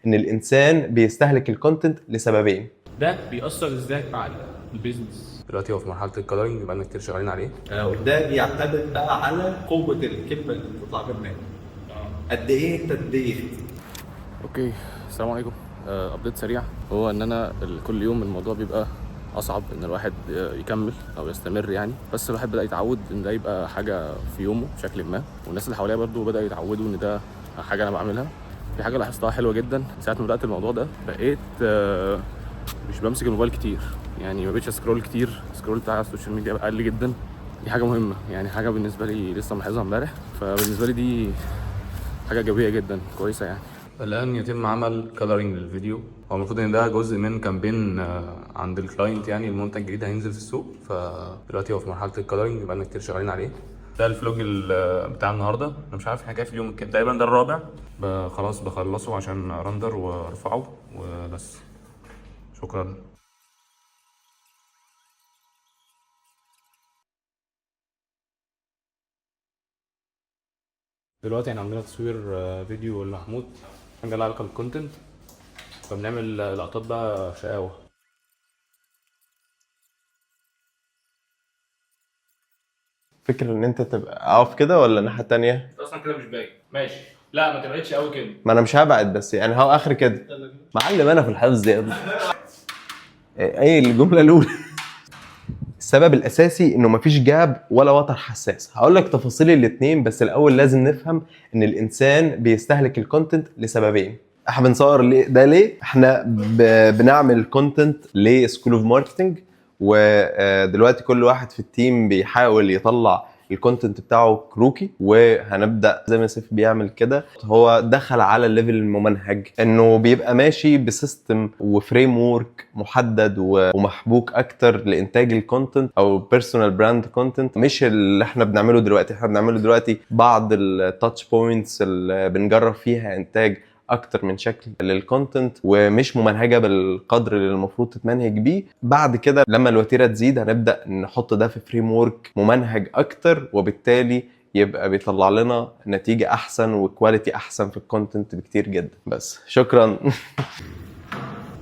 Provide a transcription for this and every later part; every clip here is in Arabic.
ان الانسان بيستهلك الكونتنت لسببين. ده بيأثر ازاي على البيزنس؟ دلوقتي هو في مرحله الكالرنج، بقالنا كتير شغالين عليه. وده بيعتمد بقى على قوه الكلمه اللي بتطلع منك. قد ايه انت اديت. اوكي، السلام عليكم. ابديت سريع، هو ان انا كل يوم الموضوع بيبقى اصعب ان الواحد يكمل او يستمر يعني، بس الواحد بدا يتعود ان ده يبقى حاجه في يومه بشكل ما، والناس اللي حواليا برضو بدا يتعودوا ان ده حاجه انا بعملها. في حاجه لاحظتها حلوه جدا ساعه ما بدات الموضوع ده، بقيت مش بمسك الموبايل كتير، يعني ما بقتش اسكرول كتير، سكرول بتاع السوشيال ميديا اقل جدا. دي حاجه مهمه يعني، حاجه بالنسبه لي لسه ملاحظها امبارح، فبالنسبه لي دي حاجه ايجابيه جدا كويسه يعني. الان يتم عمل كالرنج للفيديو، هو المفروض ان ده جزء من كامبين عند الكلاينت، يعني المنتج الجديد هينزل في السوق، فدلوقتي هو في مرحله الكالرنج، بقالنا كتير شغالين عليه. ده الفلوج بتاع النهارده، انا مش عارف حاجه في اليوم تقريبا ده الرابع، خلاص بخلصه عشان رندر وارفعه وبس. شكرا. دلوقتي احنا عندنا تصوير فيديو لمحمود، حاجه لها علاقه بالكونتنت، فبنعمل لقطات بقى شقاوه. فكرة ان انت تبقى اقف كده ولا الناحية التانية؟ اصلا كده مش باين. ماشي، لا ما تبعدش قوي كده. ما انا مش هبعد، بس يعني هو اخر كده. معلم انا في الحفظ يا ابني. ايه الجملة الاولى؟ السبب الاساسي انه مفيش جاب ولا وتر حساس. هقول لك تفاصيل الاتنين، بس الاول لازم نفهم ان الانسان بيستهلك الكونتنت لسببين. احنا بنصور ده ليه؟ احنا بنعمل كونتنت لسكول اوف ماركتنج، ودلوقتي كل واحد في التيم بيحاول يطلع الكونتنت بتاعه كروكي، وهنبدا زي ما سيف بيعمل كده. هو دخل على الليفل الممنهج، انه بيبقى ماشي بسيستم وفريم وورك محدد ومحبوك اكتر لانتاج الكونتنت او بيرسونال براند كونتنت، مش اللي احنا بنعمله دلوقتي. احنا بنعمله دلوقتي بعض التاتش بوينتس اللي بنجرب فيها انتاج اكتر من شكل للكونتنت، ومش ممنهجه بالقدر اللي المفروض تتمنهج بيه. بعد كده لما الوتيره تزيد هنبدا نحط ده في فريم ورك ممنهج اكتر، وبالتالي يبقى بيطلع لنا نتيجه احسن وكواليتي احسن في الكونتنت بكتير جدا. بس شكرا.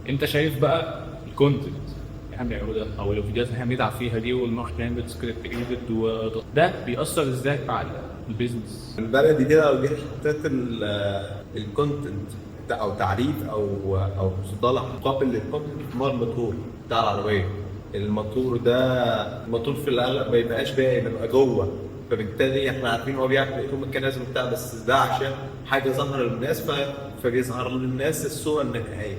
انت شايف بقى الكونتنت احنا بنعمله ده او الفيديوهات اللي احنا بندعم فيها دي والماركتنج سكريبت ايديت وده بيأثر ازاي على البيزنس؟ البلدي دي لو جيت حطيت الكونتنت او تعريف او مصطلح مقابل للكونتنت، هو الموتور بتاع العربيه. الموتور في الاغلب ما يبقاش باين، بيبقى جوه، فبالتالي احنا عارفين هو بيعمل ايه الميكانيزم بتاعه، بس ده عشان حاجه ظاهره للناس فبيظهر للناس الصوره النهائيه.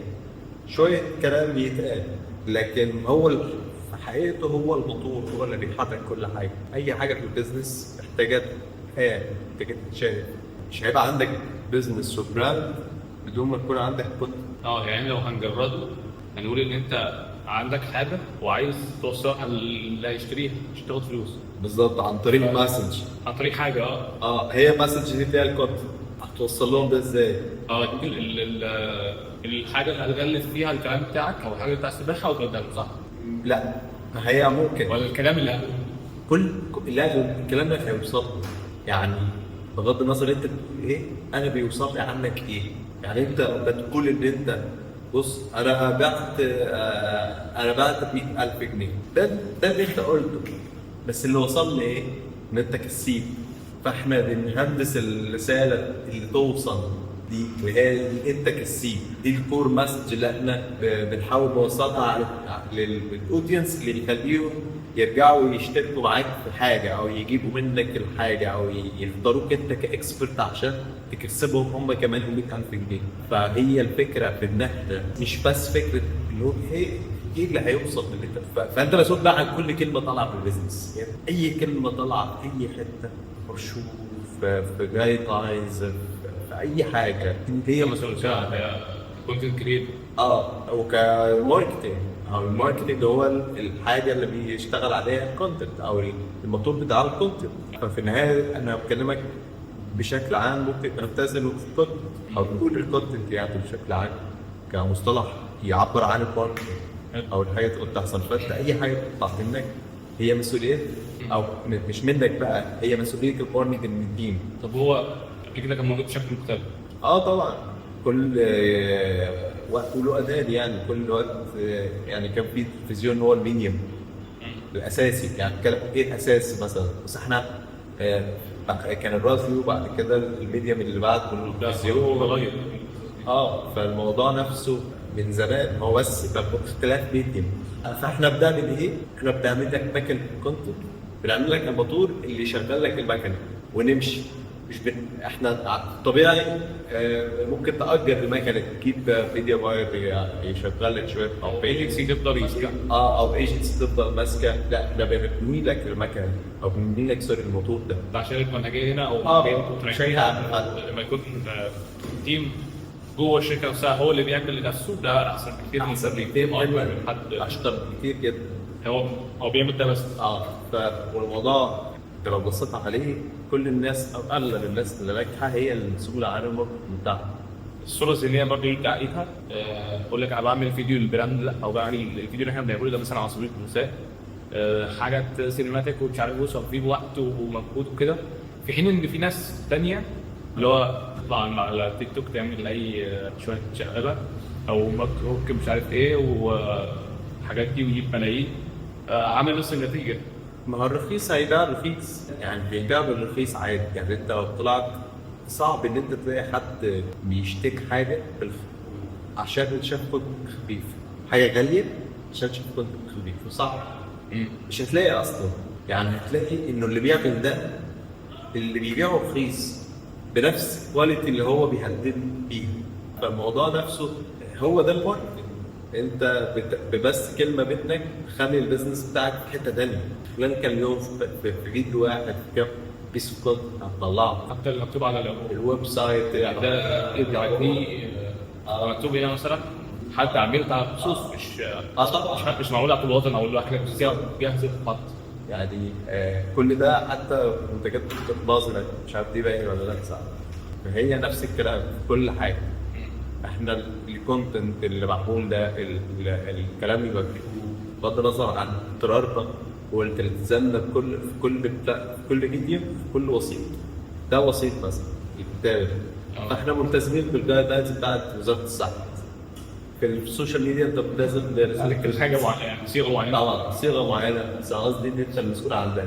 شويه كلام بيتقال، لكن هو في حقيقته هو الموتور، هو اللي بيحرك كل حاجه. اي حاجه في البيزنس محتاجه محتاجه تتشاف. مش هيبقى عندك بيزنس وبراند بدون ما يكون عندك كونتنت. يعني لو هنجرده هنقول ان انت عندك حاجه وعايز توصلها اللي هيشتريها مش تاخد فلوس. بالظبط، عن طريق مسج، عن طريق حاجه هي مسج دي فيها الكونتنت. هتوصل لهم ده ازاي؟ الحاجه اللي هتغلف فيها الكلام بتاعك او الحاجه اللي انت عايز تبيعها وتقدمها، صح؟ لا، ما هي ممكن ولا الكلام اللي لا، الكلام ده هيوصل له. يعني بغض النظر انت بتقول ايه، انا بيوصل لي عنك ايه. يعني انت بتقول ان انت بص انا بعت ب 100,000 جنيه، ده اللي انت قلته، بس اللي وصل لي ايه؟ ان انت كسيب. فاحنا بنهندس الرساله اللي توصل دي، وهي انت كسيب. دي الكور مسج اللي احنا بنحاول نوصلها للاودينس، اللي يخليهم يرجعوا يشتركوا معاك في حاجه، او يجيبوا منك الحاجه، او يختاروك انت كاكسبرت عشان تكسبهم هم كمان 100,000 جنيه. فهي الفكره في ان احنا مش بس فكره اللي هو ايه اللي هيوصل اللي انت فانت مسؤول بقى عن كل كلمه طالعه في البيزنس. يعني اي كلمه طالعه في اي حته، مرشوف، في جايد لاينز، في اي حاجه، هي مسؤول فيها كونتنت كريتور او كماركتنج. او الماركتنج هو الحاجه اللي بيشتغل عليها الكونتنت، او الموتور بتاع الكونتنت. ففي النهايه انا بكلمك بشكل عام، ممكن نختزله في الكونتنت او نقول الكونتنت يعني بشكل عام كمصطلح يعبر عن الماركتنج او الحاجه اللي بتحصل. فانت اي حاجه بتطلع منك هي مسؤوليه، او مش منك بقى، هي مسؤوليه الماركتنج من التيم. طب هو قبل كده كان موجود بشكل مختلف؟ طبعا. كل وقت وله اذان يعني كل وقت. يعني كان في تلفزيون هو الميديم الاساسي، يعني كان ايه الاساس مثلا، بس احنا كان الراديو وبعد كده الميديم اللي بعد التلفزيون. غير فالموضوع نفسه من زمان هو بس كان اختلاف ميديم. فاحنا بنعمل ايه؟ احنا بنعمل لك مكنه كونتنت، بنعمل لك الموتور اللي يشغل لك المكنه ونمشي. مش احنا طبيعي ممكن تأجر المكنه، تجيب ميديا باير يشغل لك شويه، او ايجنسي تقدر يسكن او ايجنسي تفضل ماسكه. لا احنا بنبني لك المكنه او بنبني لك الموتور ده. عشان المنهجيه هنا او لما يكون تيم جوه الشركه نفسها هو اللي بيعمل لنفسه، ده احسن بكتير من حد اشطر كتير جدا. هو بيعمل ده بس. والموضوع انت لو بصيت عليه كل الناس او اغلب الناس اللي ناجحه هي المسؤوله عن الماركتنج بتاعها. الصوره الذهنيه برضه يرجع عليها. اقول لك انا بعمل فيديو للبراند، لا او بعمل الفيديو اللي احنا بنعمله ده مثلا على سبيل المثال حاجات سينماتيك ومش عارف ايه، واخدين وقت ومجهود وكده، في حين ان في ناس ثانيه اللي هو طبعا على تيك توك تعمل اي شويه شقلبه او مكروك مش عارف ايه وحاجات دي ويجيب ملايين، عامل نفس النتيجه. ما هو الرخيص هيبيع رخيص، يعني بيبيع بالرخيص عادي. يعني انت لو طلعت صعب ان انت تلاقي حد بيشتري حاجه عشان شاف كونتنت خفيف، حاجه غاليه عشان شاف كونتنت خفيف، وصعب مش هتلاقي اصلا. يعني هتلاقي انه اللي بيعمل ده اللي بيبيعه رخيص بنفس الكواليتي اللي هو بيهدد بيه. فالموضوع نفسه هو ده الماركتنج. انت ببس كلمه منك تخلي البيزنس بتاعك في حته ثانيه. فلان كان اليوم في فيديو واحد كام بيس اوف كونتنت هتطلعه، حتى اللي مكتوب على الويب سايت يعني ده دي مكتوب هنا مثلا حد عامل بتاع خصوص مش معمول على طول الوطن او الواحد جاهز خط. يعني كل ده حتى منتجات نازله مش عارف دي باين ولا لا صح. فهي نفس الكلام في كل حاجه. احنا الكونتنت اللي معمول ده الكلام اللي بكتبه بغض النظر عن اضطرارنا والالتزامنا كل فيديو كل وسيط. ده وسيط مثلا الكتابه، فاحنا ملتزمين بالجايد لاينز بتاعت وزاره الصحه. في السوشيال ميديا انت لازم لك حاجه معينه، يعني صيغه معينه. طبعا صيغه معينه، بس قصدي ان انت المسؤول عن ده.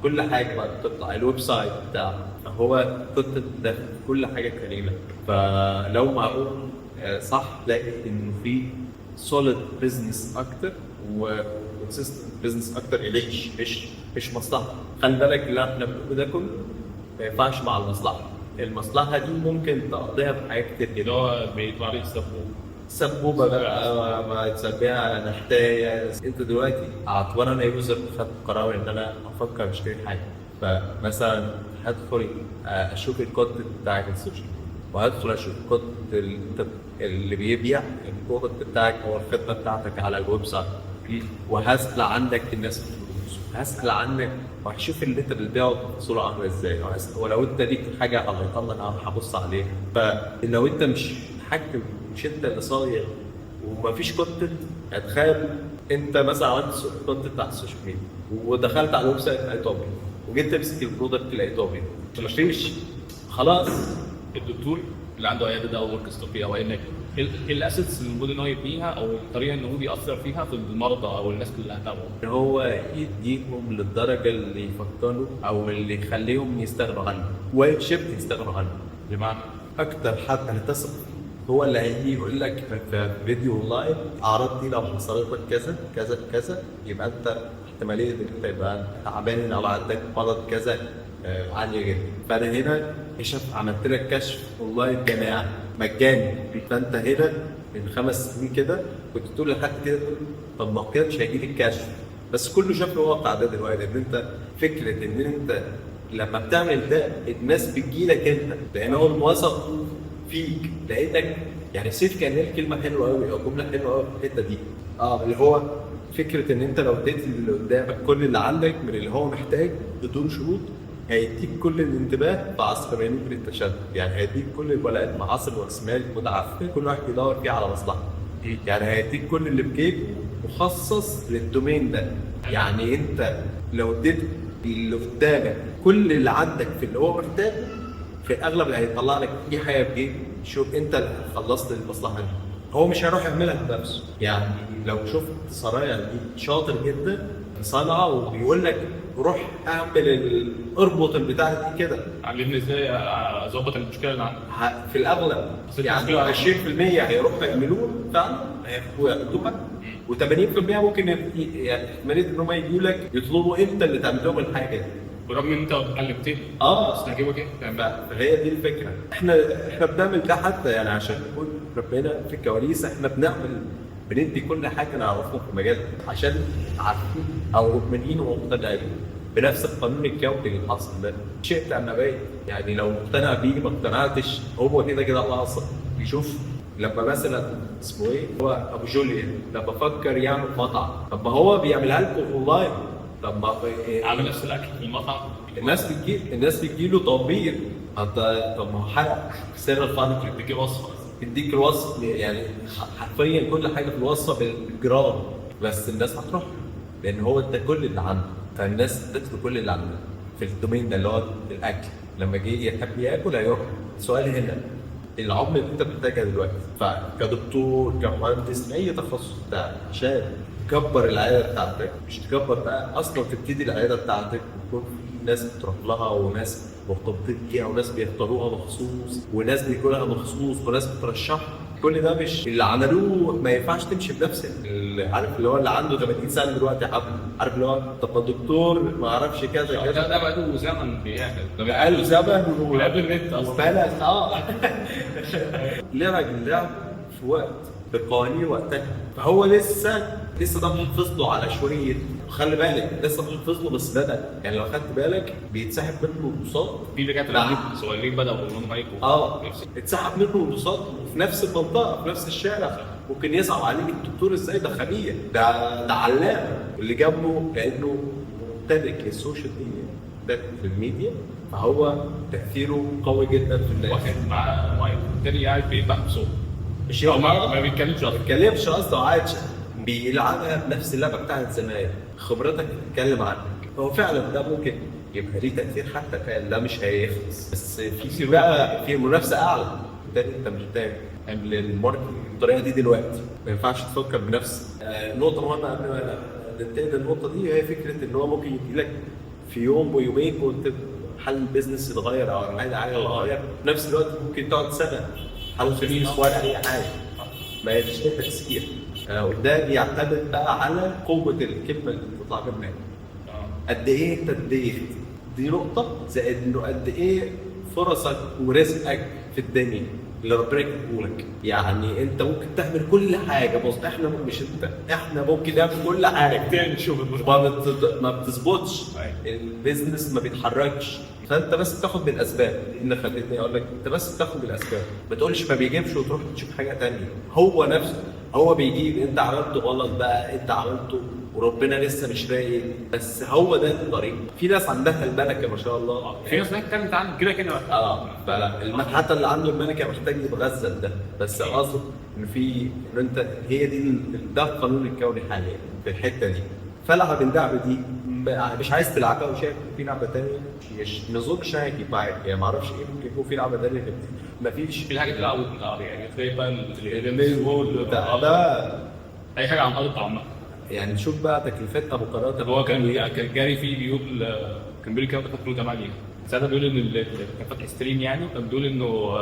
كل حاجه بقى بتطلع الويب سايت بتاعك هو كونتنت ده كل حاجه كريمه. فلو معقول صح تلاقي انه في سوليد بزنس اكتر وكونسيستنت بزنس اكتر يعيش مش مصلحه. خلي بالك اللي احنا بنقوله ده كله ما ينفعش مع المصلحه. المصلحه دي ممكن تقضيها بحاجات كتير جدا، اللي هو بيطلع لك سبوبه بقى ما تسميها نحتايه. انت دلوقتي وانا انا يوزر خدت قرار ان انا افكر اشتري حاجه، فمثلا هدخل اشوف الكونتنت بتاعك السوشيال وهدخل اشوف الكونتنت اللي بيبيع البرودكت بتاعك او الخدمه بتاعتك على الويب سايت، وهسال عنك الناس الفلوس، هسال عنك وهشوف اللي انت بتبيعه تفاصيله عامله ازاي، ولو انت ليك حاجه على الاقل انا هبص عليها. فلو انت مش حاكم، مش انت اللي صاير ومفيش كونتنت، هتخيل انت مثلا عملت كونتنت على السوشيال ميديا ودخلت على الويب سايت لقيته ابيض، وجيت تمسك البرودكت لقيته ابيض، مفيش خلاص. الدكتور اللي عنده عياده ده او ورك ستوب او اي ايه الاسيتس اللي المفروض ان هو يبنيها او الطريقه ان هو بيأثر فيها في المرضى او الناس اللي هتابعه؟ ان هو يديهم للدرجه اللي يفكروا او اللي يخليهم يستغنوا عنه وشبه يستغنوا عنه. بمعنى اكتر حد هتثق هو اللي هيجي يقول لك في فيديو لايف اعراض دي لو حصلت لك كذا كذا كذا يبقى انت احتماليه ان انت يبقى تعبان او عندك مرض كذا عاليه جدا. فانا هنا عملت لك كشف اونلاين جماعي مجاني. فانت هنا من 5 سنين كده كنت تقول لحد كده طب ما كده مش هيجي لي الكشف، بس كله شاف الواقع ده دلوقتي. ان انت فكره ان انت لما بتعمل ده الناس بتجيلك انت لان هو الموثق فيك، لقيتك يعني سيف كان ليه كلمه حلوه قوي او جمله حلوه قوي في الحته دي اللي هو فكره ان انت لو اديت اللي قدامك كل اللي عندك من اللي هو محتاج بدون شروط هيديك كل الانتباه في عصر منوبر التشدد. يعني هيديك كل الولاءات مع عصر الرأسمالي المتعفن كل واحد يدور فيه على مصلحته. يعني هيديك كل اللي بجيبه مخصص للدومين ده. يعني انت لو اديت اللي قدامك كل اللي عندك في اللي هو محتاجه في الاغلب اللي هيطلع لك في حاجه بجيب شوف انت اللي خلصت المصلحه دي. هو مش هيروح يعملها بنفسه. يعني لو شفت سرايا دي شاطر جدا في صنعه وبيقول لك روح اعمل اربط البتاع دي كده، علمني ازاي اظبط المشكله اللي عندي. في الاغلب يعني 20% هيروحوا يعملوه فعلا هياخدوها يعملوها، و80% ممكن يعني احتماليه ان هم يجوا لك يطلبوا انت اللي تعمل لهم الحاجه دي. برغم ان انت علمتني بس هجيبك ايه؟ فهي دي الفكره. احنا بنعمل ده حتى يعني عشان نكون ربنا في الكواليس، احنا بندي كل حاجه نعرفها في مجالنا عشان عارفين او مؤمنين ومقتنعين بنفس القانون الكوني اللي حاصل ده. شئت ام ابيت، يعني لو مقتنع بيه ما اقتنعتش هو كده كده الله اصلا. يشوف لما مثلا اسمه ايه هو ابو جوليان لما فكر يعمل مطعم، طب ما هو بيعملها لكم اونلاين. طب ما عامل نفس الاكل في المطعم، الناس بتجيله طبيب. انت طب ما هو حرق سر الفن بيديك وصفه، بيديك الوصف يعني حرفيا كل حاجه في الوصفه بالجرام، بس الناس هتروح لان هو ده كل اللي عنده. فالناس ادت له كل اللي عنده في الدومين ده اللي هو الاكل. لما جه يحب ياكل هيروح. السؤال هنا العمله اللي انت محتاجها دلوقتي، فكدكتور كمهندس اي تخصص بتاعك عشان تكبر العياده بتاعتك، مش تكبر بقى اصلا تبتدي العياده بتاعتك ويكون في ناس بتروح لها وناس مرتبطين بيها وناس بيختاروها مخصوص وناس بيجوا مخصوص وناس بترشحها. كل ده مش اللي عملوه، ما ينفعش تمشي بنفس عارف اللي هو اللي عنده 80 سنه دلوقتي عارف اللي هو طب الدكتور ما اعرفش كذا كذا. ده بقى له زمن بيعمل، ده بقى له زمن وقبل النت اصلا. لعب اللعب في وقت بقوانين وقتها، فهو لسه ده محافظ له على شويه. خلي بالك لسه محافظ له بس بدا، يعني لو خدت بالك بيتسحب منه البساط. في دكاتره صغيرين بداوا انهم هيكوا اتسحب منه البساط في نفس المنطقه في نفس الشارع. ممكن يصعب عليك الدكتور ازاي ده خبير، ده علامه اللي جنبه لانه ممتلك السوشيال ميديا ده في الميديا، فهو تاثيره قوي جدا في الناس. واخد معاه مايك التاني قاعد بيبقى بصوت مش ما بيتكلمش اصلا، ما بيتكلمش اصلا وقاعد بيلعبها بنفس اللعبه بتاعت زمان. خبرتك تتكلم عنك. هو فعلا ده ممكن يبقى ليه تاثير حتى فعلا ده مش هيخلص، بس في بقى في منافسه اعلى. ده انت محتاج الماركتنج بالطريقه دي دلوقتي. ما ينفعش تفكر بنفس نقطه مهمه قبل ما ننتقل للنقطه دي، هي فكره ان هو ممكن يجي لك في يوم ويومين وانت حل البيزنس يتغير او حاجه يتغير، في نفس الوقت ممكن تقعد سنه حل بيزنس ولا اي حاجه. ما فيش تفسير. وده بيعتمد بقى على قوه الكلمه اللي بتطلع منك. قد ايه انت اديت، دي نقطه، زائد انه قد ايه فرصك ورزقك في الدنيا اللي ربنا يكتبه لك. يعني انت ممكن تعمل كل حاجه، بص احنا مش احنا ممكن نعمل كل حاجه تاني نشوف ما بتظبطش، البيزنس ما بيتحركش. فانت بس بتاخد بالاسباب. اللي خلتني اقول لك انت بس بتاخد بالاسباب، ما تقولش ما بيجيبش وتروح تشوف حاجه تانية. هو نفسه هو بيجيب، انت عملته غلط بقى، انت عملته وربنا لسه مش رايق، بس هو ده الطريق. في ناس عندها الملكه ما شاء الله، في ناس محتاجه تتعلم كده كده. حتى اللي عنده الملكه محتاج يتغزل ده. بس اقصد ان انت هي دي ده القانون الكوني حاليا في الحته دي. فالعب اللعبه دي، مش عايز تلعبها وشايف في لعبه ثانيه مش نظنش هيجي معاك. يعني ما اعرفش ايه ممكن يكون في لعبه ثانيه مفيش. في حاجه تلعبوا يعني تلاقي بقى البيسبول ده اي حاجه عن الارض عامه. يعني شوف بقى تكلفتها مقارنه. هو كان جاري فيه بيقول، كان بيقول كام تكلفته 8 ساعتها، بيقول ان كان فاتح ستريم يعني، كان بيقول انه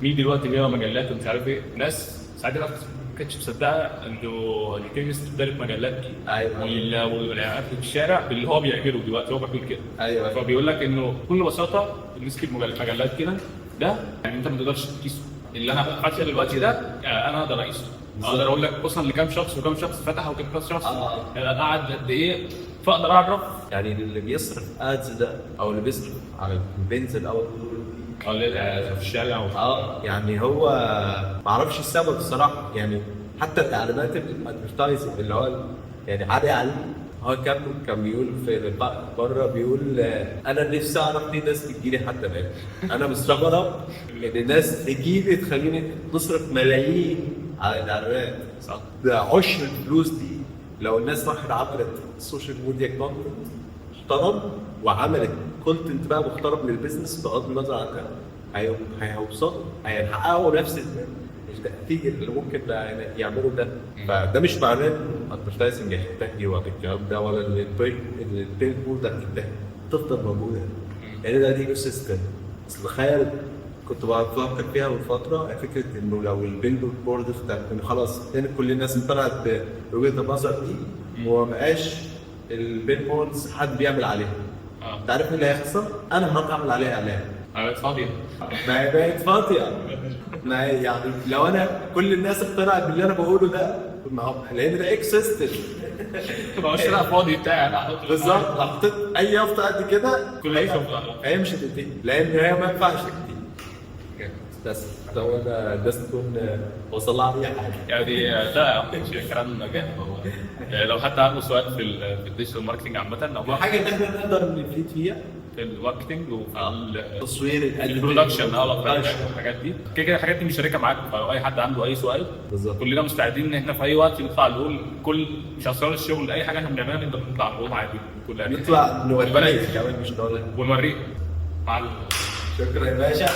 مين دلوقتي بيقرا مجلات ومش عارف ايه. ناس ساعتها ما كانتش مصدقه انه التنس تدرب مجلات دي. ايوه. والاعلانات في الشارع باللي هو بيعمله دلوقتي هو بيقول كده. ايوه. فبيقول لك انه بكل بساطه مسك مجلات كده ده يعني انت ما تقدرش تقيسه. اللي انا فاتحه دلوقتي ده انا اقدر اقيسه. اقدر اقول لك وصل لكام شخص وكام شخص فتح وكام شخص قعد قد ايه، فاقدر اعرف. يعني اللي بيصرف ادز ده او اللي بيصرف على بينزل او في الشارع يعني هو ما اعرفش السبب الصراحه. يعني حتى التعليمات الادفرتايزنج اللي هو يعني عادي عليه. هو كان بيقول في بره، بيقول انا نفسي اعرف ليه الناس بتجيلي حتى الان. انا مستغرب ان الناس تجيلي تخليني نصرف ملايين على الاعلانات. صح. ده عشر الفلوس دي لو الناس راحت عملت السوشيال ميديا كونتنت محترم وعملت كونتنت بقى محترم للبيزنس بغض النظر عن هيوصلوا هيحققوا نفس التأثير اللي ممكن يعمله ده. فده مش معناه ان الادفرتايزنج هينتهي ولا الكلام ده، ولا البيل بورد هتنتهي، تفضل موجوده. يعني ده ايكو سيستم. بس تخيل كنت بفكر فيها من فتره، فكره انه لو البيل بورد اختفى، ان خلاص كانت كل الناس طلعت بوجهه النظر دي وما بقاش البيل بوردز حد بيعمل عليها. انت عارف ايه اللي هيحصل؟ انا هروح اعمل عليها اعلان. فاضيه. ما هي بقت فاضيه. ما هي يعني لو انا كل الناس اقتنعت باللي انا بقوله ده، ما هو لان ده اكسيستد. ما هو الشارع فاضي بتاعي انا بالظبط. لو حطيت اي يافطه قد كده كل يوم هي مش هتنتهي، لان هي ما ينفعش تنتهي. بس هو ده الناس تكون وصل لها اي حاجه. يعني ده كلام جامد والله. لو حد عنده سؤال في الديجيتال ماركتنج عامه، لو حاجه ان احنا نقدر نفيد فيها في الماركتنج وفي التصوير، البرودكشن، الحاجات دي كده كده. الحاجات دي مشاركه معاكم، فلو اي حد عنده اي سؤال بالظبط كلنا مستعدين ان احنا في اي وقت نطلع نقول كل مش اسرار الشغل، اي حاجه احنا بنعملها نقدر نطلع نقول عادي كلنا، نطلع نوريك كمان مش نقول ونوريك مع شكرا يا باشا.